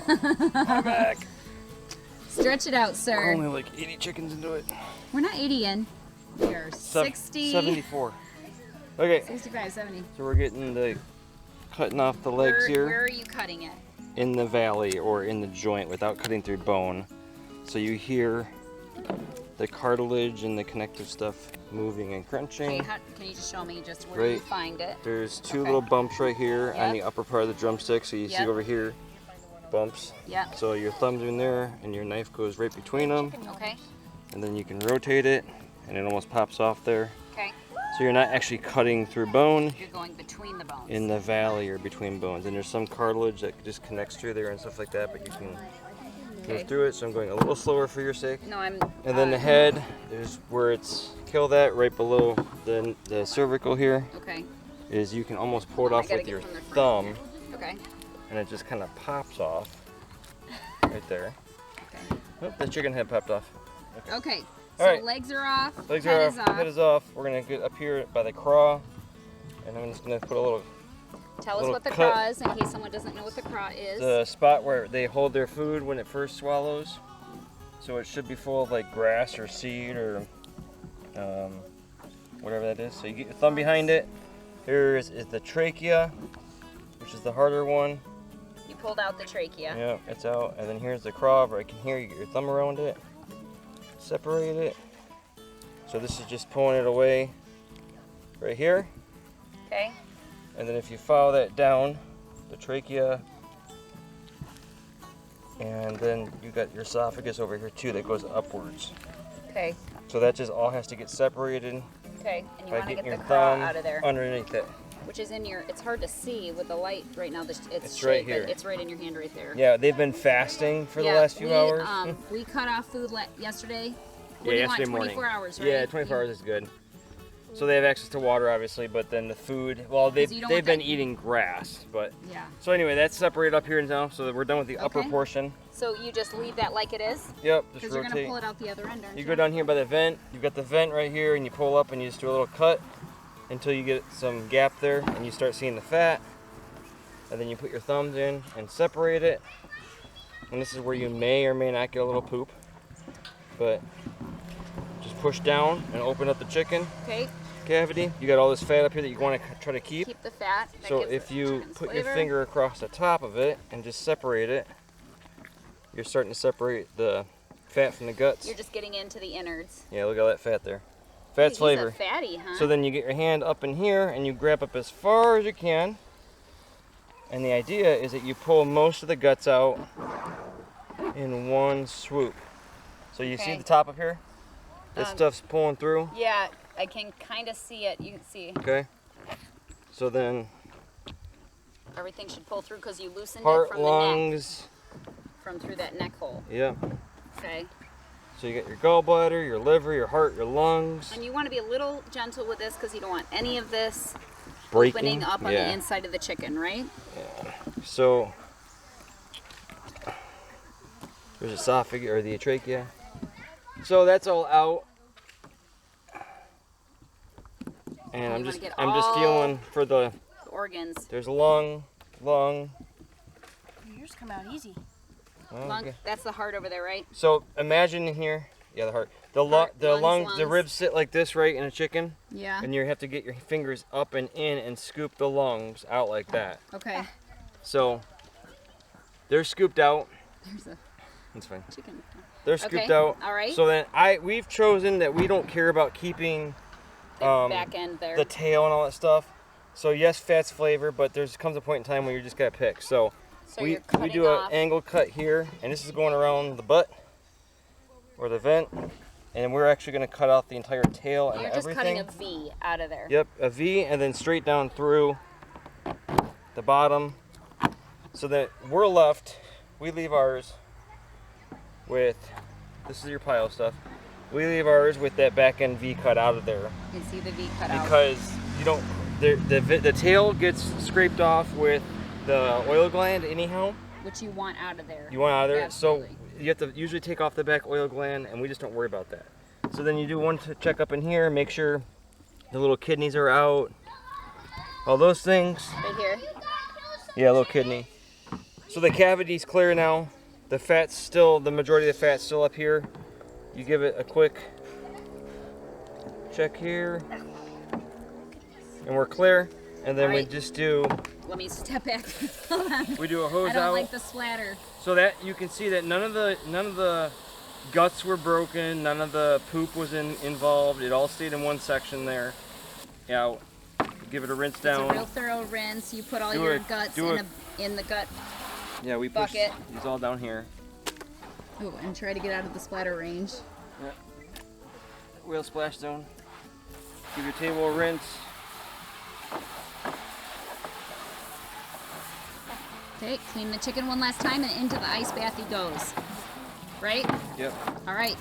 My back. Stretch it out, sir. Only like 80 chickens into it. We're not 80 in. We are 60. 74. Okay. 65, 70. So we're getting the cutting off the legs here. Where are you cutting it? In the valley or in the joint without cutting through bone. So you hear the cartilage and the connective stuff moving and crunching. Okay, can you just show me just where you find it? There's two little bumps right here on the upper part of the drumstick. So you see over here, bumps. Yeah. So your thumb's in there and your knife goes right between them. Okay. And then you can rotate it and it almost pops off there. Okay. So you're not actually cutting through bone. You're going between the bones. In the valley or between bones. And there's some cartilage that just connects through there and stuff like that, but you can move through it. So I'm going a little slower for your sake. No, I'm... And then the head, there's where it's kill that right below the cervical here. Okay. Is you can almost pull it off with your thumb. Okay. And it just kind of pops off right there. Okay. Oh, the chicken head popped off. Okay. All So right. legs are off. Legs head are is off. Head is off. We're gonna get up here by the craw, and I'm just gonna put a little. Tell us what the craw is in case someone doesn't know what the craw is. The spot where they hold their food when it first swallows. So it should be full of like grass or seed or whatever that is. So you get your thumb behind it. Here is the trachea, which is the harder one. You pulled out the trachea. Yeah, it's out. And then here's the craw, right here. You get your thumb around it. Separate it. So this is just pulling it away right here. Okay. And then if you follow that down, the trachea, and then you got your esophagus over here too that goes upwards. Okay. So that just all has to get separated. Okay, and you by want to getting get your the craw thumb out of there. Underneath it. Which is in your, it's hard to see with the light right now. It's right shaped, here. but it's right in your hand right there. Yeah, they've been fasting for the last few hours. We cut off food yesterday. Yeah, yesterday morning. 24 hours, right? Yeah, 24 hours is good. So they have access to water, obviously, but then the food, well, they've been eating grass, but. Yeah. So anyway, that's separated up here now, so that we're done with the upper portion. So you just leave that like it is? Yep, just because you're rotate. going to pull it out the other end, aren't you? You go down here by the vent, you've got the vent right here, and you pull up and you just do a little cut until you get some gap there, and you start seeing the fat. And then you put your thumbs in and separate it. And this is where you may or may not get a little poop. But just push down and open up the chicken cavity. You got all this fat up here that you want to try to keep. Keep the fat. So if you put your finger across the top of it and just separate it, you're starting to separate the fat from the guts. You're just getting into the innards. Yeah, look at all that fat there. Fat's flavor. He's a fatty, huh? So then you get your hand up in here and you grab up as far as you can. And the idea is that you pull most of the guts out in one swoop. So you see the top up here? This stuff's pulling through. Yeah, I can kind of see it. You can see. Okay. So then everything should pull through because you loosened heart, it from lungs. the neck. From through that neck hole. Yeah. Okay. So you got your gallbladder, your liver, your heart, your lungs. And you want to be a little gentle with this because you don't want any of this breaking opening up on the inside of the chicken, right? Yeah. So there's esophagus or the trachea. So that's all out. And I'm just feeling for the organs. There's lung. Yours come out easy. Lung, that's the heart over there, right? So imagine here, the heart. The lungs, the ribs sit like this, right, in a chicken. Yeah. And you have to get your fingers up and in and scoop the lungs out like that. Okay. So they're scooped out. That's fine. Chicken. They're scooped out. All right. So then we've chosen that we don't care about keeping the back end there, the tail and all that stuff. So yes, fat's flavor, but comes a point in time where you just gotta pick. So we do an angle cut here, and this is going around the butt or the vent, and we're actually going to cut out the entire tail and everything. You're just cutting a V out of there. Yep, a V, and then straight down through the bottom, so that we're left. We leave ours with this is your pile stuff. We leave ours with that back end V cut out of there. You can see the V cut out because you don't. The tail gets scraped off with the oil gland anyhow. Which you want out of there. You want out of there. Absolutely. So you have to usually take off the back oil gland, and we just don't worry about that. So then you do one check up in here, make sure the little kidneys are out. All those things. Right here? Yeah, little kidney. So the cavity's clear now. The fat's still, the majority of the fat's still up here. You give it a quick check here. And we're clear. And then we just do... Let me step back. Hold on. We do a hose out. I don't like the splatter. So that you can see that none of the guts were broken, none of the poop was involved. It all stayed in one section there. Yeah, give it a rinse down. It's a real thorough rinse. You put all your guts in the gut. Yeah, we push these all down here. Oh, and try to get out of the splatter range. Yeah. Wheel splash zone. Give your table a rinse. Okay, clean the chicken one last time and into the ice bath he goes. Right? Yep. All right.